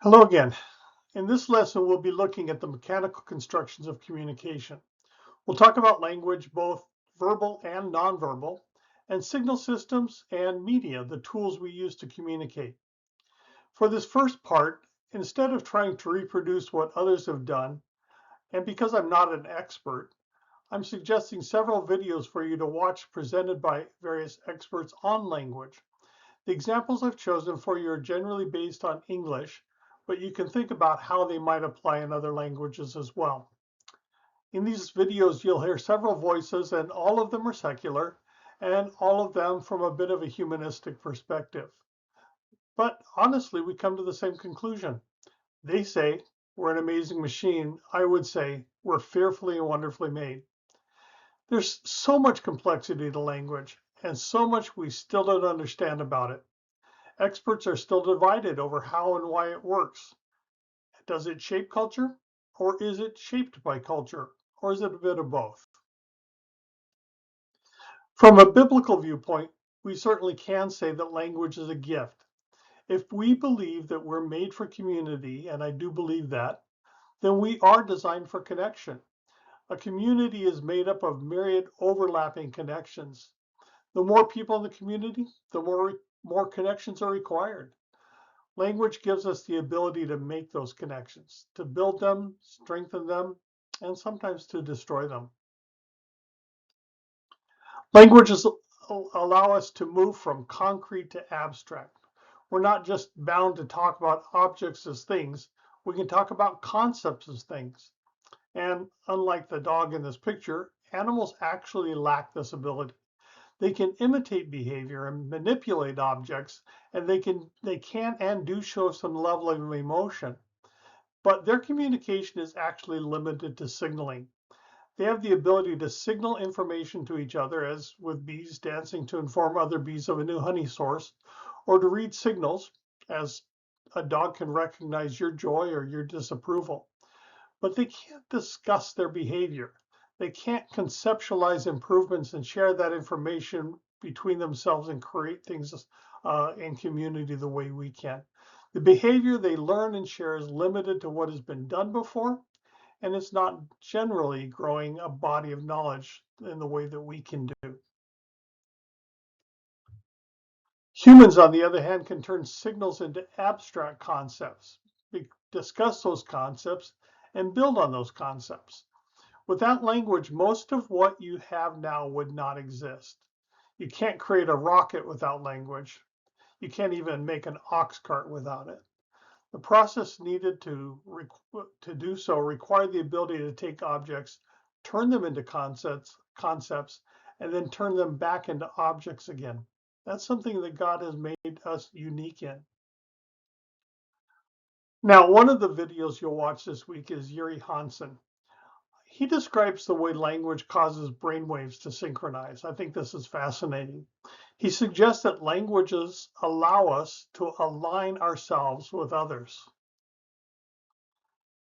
Hello again. In this lesson, we'll be looking at the mechanical constructions of communication. We'll talk about language, both verbal and nonverbal, and signal systems and media, the tools we use to communicate. For this first part, instead of trying to reproduce what others have done, and because I'm not an expert, I'm suggesting several videos for you to watch presented by various experts on language. The examples I've chosen for you are generally based on English, but you can think about how they might apply in other languages as well. In these videos, you'll hear several voices, and all of them are secular, and all of them from a bit of a humanistic perspective. But honestly, we come to the same conclusion. They say we're an amazing machine. I would say we're fearfully and wonderfully made. There's so much complexity to language, and so much we still don't understand about it. Experts are still divided over how and why it works. Does it shape culture, or is it shaped by culture, or is it a bit of both? From a biblical viewpoint, we certainly can say that language is a gift. If we believe that we're made for community, and I do believe that, then we are designed for connection. A community is made up of myriad overlapping connections. The more people in the community, the more connections are required. Language gives us the ability to make those connections, to build them, strengthen them, and sometimes to destroy them. Languages allow us to move from concrete to abstract. We're not just bound to talk about objects as things, we can talk about concepts as things. And unlike the dog in this picture, animals actually lack this ability. They can imitate behavior and manipulate objects, and they can and do show some level of emotion. But their communication is actually limited to signaling. They have the ability to signal information to each other, as with bees dancing to inform other bees of a new honey source, or to read signals, as a dog can recognize your joy or your disapproval. But they can't discuss their behavior. They can't conceptualize improvements and share that information between themselves and create things in community the way we can. The behavior they learn and share is limited to what has been done before, and it's not generally growing a body of knowledge in the way that we can do. Humans, on the other hand, can turn signals into abstract concepts, discuss those concepts, and build on those concepts. Without language, most of what you have now would not exist. You can't create a rocket without language. You can't even make an ox cart without it. The process needed to do so required the ability to take objects, turn them into concepts, and then turn them back into objects again. That's something that God has made us unique in. Now, one of the videos you'll watch this week is Yuri Hansen. He describes the way language causes brainwaves to synchronize. I think this is fascinating. He suggests that languages allow us to align ourselves with others.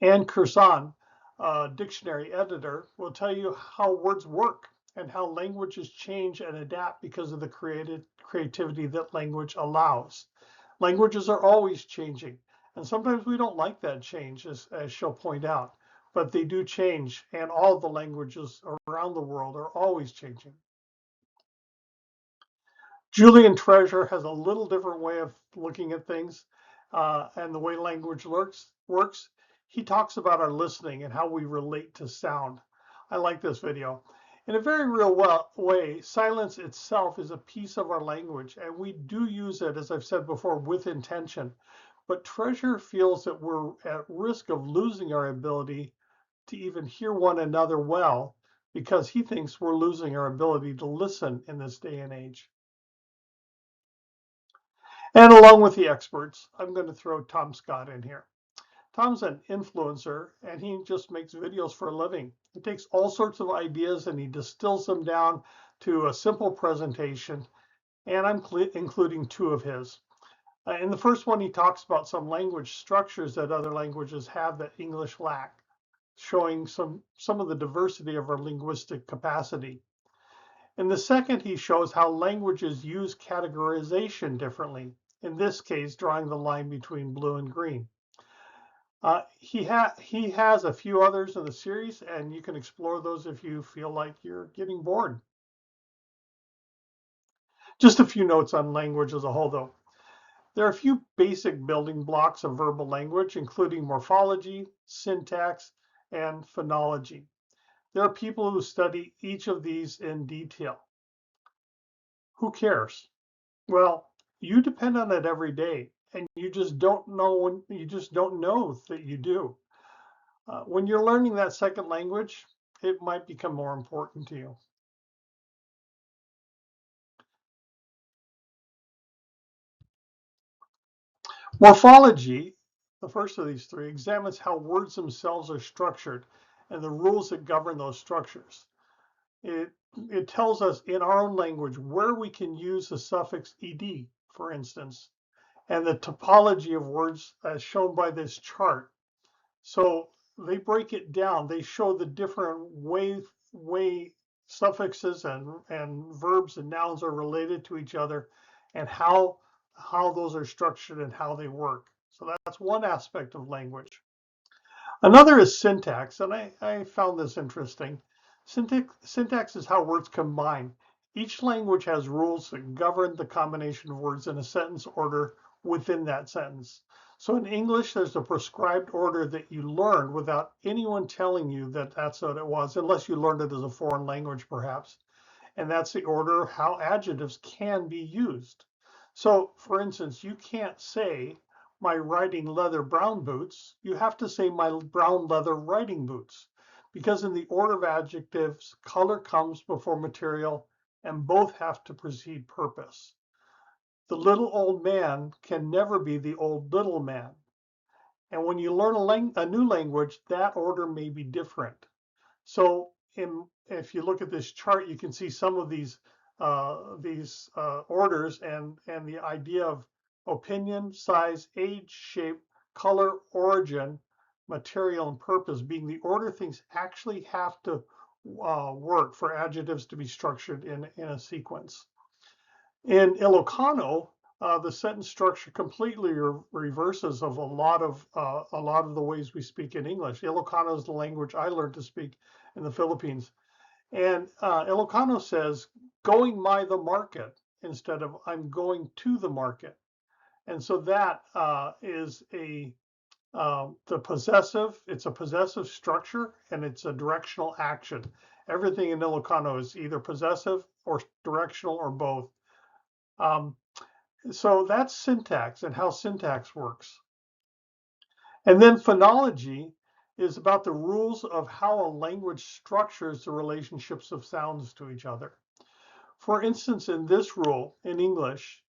Anne Curzon, a dictionary editor, will tell you how words work and how languages change and adapt because of the creativity that language allows. Languages are always changing, and sometimes we don't like that change, as she'll point out, but they do change, and all the languages around the world are always changing. Julian Treasure has a little different way of looking at things and the way language works. He talks about our listening and how we relate to sound. I like this video. In a very real way, silence itself is a piece of our language, and we do use it, as I've said before, with intention. But Treasure feels that we're at risk of losing our ability to even hear one another well because he thinks we're losing our ability to listen in this day and age. And along with the experts, I'm going to throw Tom Scott in here. Tom's an influencer, and he just makes videos for a living. He takes all sorts of ideas and he distills them down to a simple presentation, and I'm including two of his. In the first one, he talks about some language structures that other languages have that English lack, showing some of the diversity of our linguistic capacity. In the second, he shows how languages use categorization differently, in this case, drawing the line between blue and green. He has a few others in the series, and you can explore those if you feel like you're getting bored. Just a few notes on language as a whole, though. There are a few basic building blocks of verbal language, including morphology, syntax, and phonology. There are people who study each of these in detail. Who cares? Well, you depend on it every day, and you just don't know that you do. When you're learning that second language, it might become more important to you. Morphology, the first of these three, examines how words themselves are structured and the rules that govern those structures. It, it tells us in our own language where we can use the suffix ed, for instance, and the topology of words as shown by this chart. So they break it down. They show the different way suffixes and verbs and nouns are related to each other, and how those are structured and how they work. So that's one aspect of language. Another is syntax, and I found this interesting. Syntax is how words combine. Each language has rules that govern the combination of words in a sentence order within that sentence. So in English, there's a prescribed order that you learn without anyone telling you that that's what it was, unless you learned it as a foreign language, perhaps. And that's the order of how adjectives can be used. So, for instance, you can't say my riding leather brown boots. You have to say my brown leather riding boots, because in the order of adjectives, color comes before material, and both have to precede purpose. The little old man can never be the old little man. And when you learn a new language, that order may be different. So if you look at this chart, you can see some of these orders and the idea of opinion, size, age, shape, color, origin, material, and purpose being the order things actually have to work for adjectives to be structured in a sequence. In Ilocano, the sentence structure completely reverses of a lot of the ways we speak in English. Ilocano is the language I learned to speak in the Philippines, and Ilocano says "going by the market" instead of "I'm going to the market," and so that is the possessive. It's a possessive structure and it's a directional action. Everything in Ilocano is either possessive or directional or both. Um, so that's syntax and how syntax works. And then phonology is about the rules of how a language structures the relationships of sounds to each other. For instance, in this rule in English,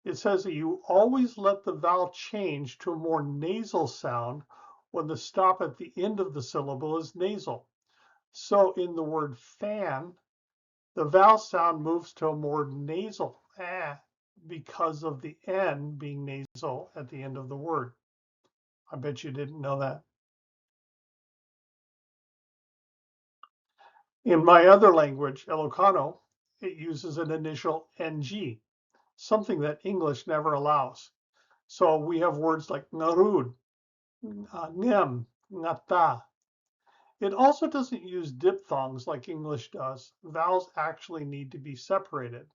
it says that you always let the vowel change to a more nasal sound when the stop at the end of the syllable is nasal. So in the word fan, the vowel sound moves to a more nasal because of the N being nasal at the end of the word. I bet you didn't know that. In my other language, Ilocano, it uses an initial NG, something that English never allows. So we have words like ngarud, ngem, ngata. It also doesn't use diphthongs like English does. Vowels actually need to be separated.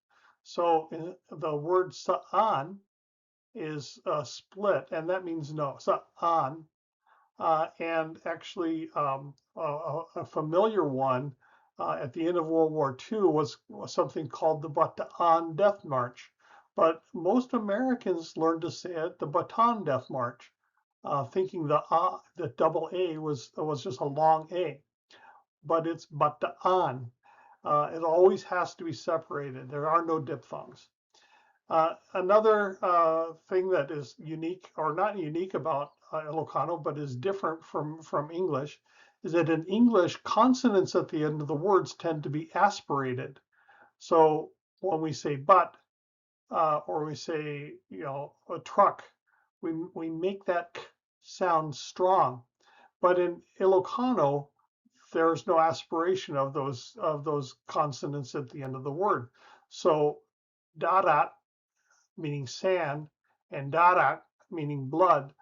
So the word sa'an is split, and that means no. Sa'an, and actually a familiar one at the end of World War II was something called the Bataan Death March. But most Americans learned to say it the Bataan Death March, thinking the double A was just a long A. But it's Bataan. It always has to be separated. There are no diphthongs. Another thing that is unique, or not unique about Ilocano, but is different from English, is that in English, consonants at the end of the words tend to be aspirated. So when we say but, or we say, a truck, we make that k sound strong. But in Ilocano, there's no aspiration of those consonants at the end of the word. So darat, meaning sand, and darak, meaning blood,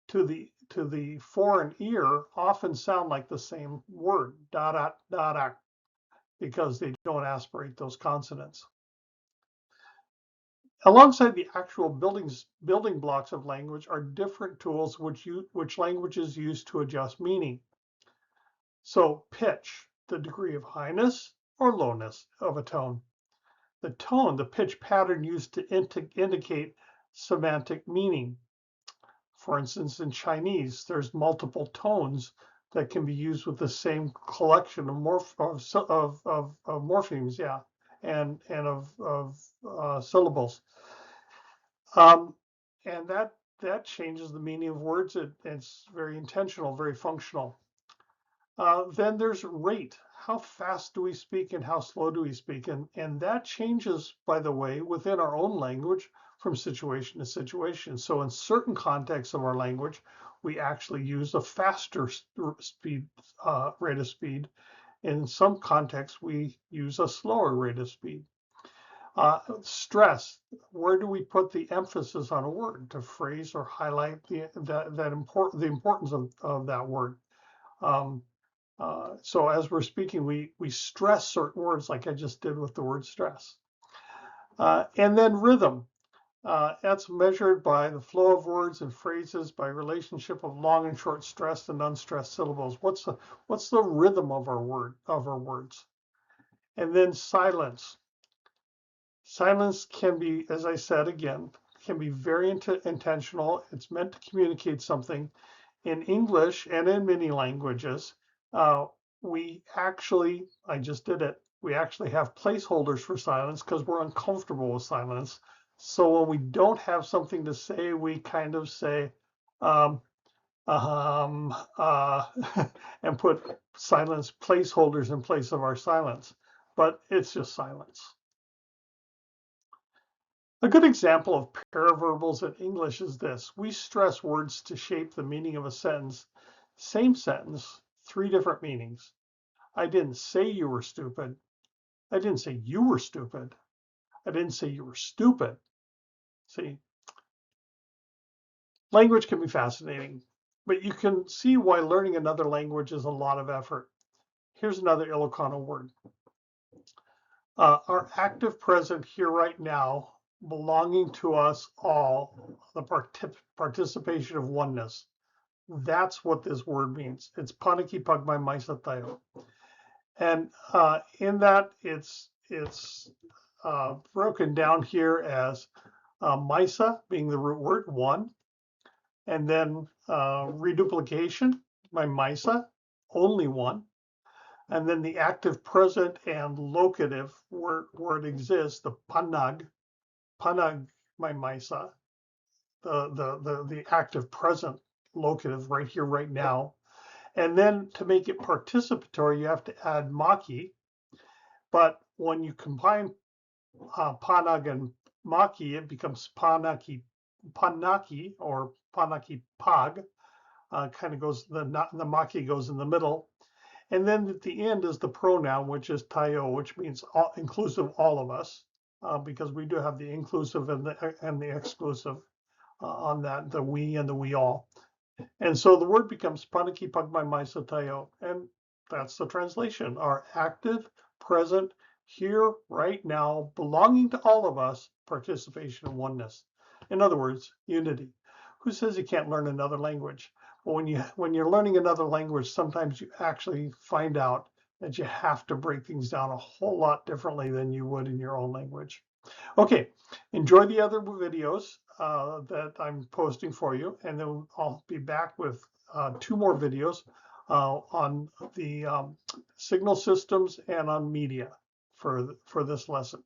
to the foreign ear often sound like the same word, da da da da, because they don't aspirate those consonants. Alongside the actual building blocks of language are different tools which languages use to adjust meaning. So pitch, the degree of highness or lowness of a tone. The tone, the pitch pattern used to indicate semantic meaning. For instance, in Chinese, there's multiple tones that can be used with the same collection of morphemes, yeah, and of syllables. And that changes the meaning of words. It's very intentional, very functional. Then there's rate. How fast do we speak and how slow do we speak? And that changes, by the way, within our own language from situation to situation. So in certain contexts of our language, we actually use a faster rate of speed. In some contexts, we use a slower rate of speed. Stress, where do we put the emphasis on a word to phrase or highlight the importance of that word? So as we're speaking, we stress certain words like I just did with the word stress. And then rhythm, that's measured by the flow of words and phrases by relationship of long and short stressed and unstressed syllables. What's the rhythm of our words? And then silence. Silence can be, as I said again, can be very intentional. It's meant to communicate something. In English and in many languages, we actually, I just did it, we actually have placeholders for silence because we're uncomfortable with silence. So when we don't have something to say, we kind of say, and put silence placeholders in place of our silence, but it's just silence. A good example of paraverbals in English is this. We stress words to shape the meaning of a sentence. Same sentence, 3 different meanings. I didn't say you were stupid. I didn't say you were stupid. I didn't say you were stupid. See, language can be fascinating, but you can see why learning another language is a lot of effort. Here's another Ilocano word. Our active present here right now, belonging to us all, the participation of oneness. That's what this word means. It's Panakipagmay Maisa tayo. And in that, it's broken down here as Maisa being the root word, one, and then reduplication by Maisa, only one, and then the active present and locative where it exists, the panag my Maisa, the active present locative right here, right now. And then to make it participatory, you have to add maki. But when you combine panag and maki, it becomes panaki or panaki pag. Kind of goes, the maki goes in the middle. And then at the end is the pronoun, which is tayo, which means inclusive all of us, because we do have the inclusive and the exclusive on that, the we and the we all. And so the word becomes Panakipagmay Maisa tayo, and that's the translation. Our active, present, here, right now, belonging to all of us, participation and oneness. In other words, unity. Who says you can't learn another language? Well, when you're learning another language, sometimes you actually find out that you have to break things down a whole lot differently than you would in your own language. Okay, enjoy the other videos that I'm posting for you, and then I'll be back with 2 more videos on the signal systems and on media for this lesson.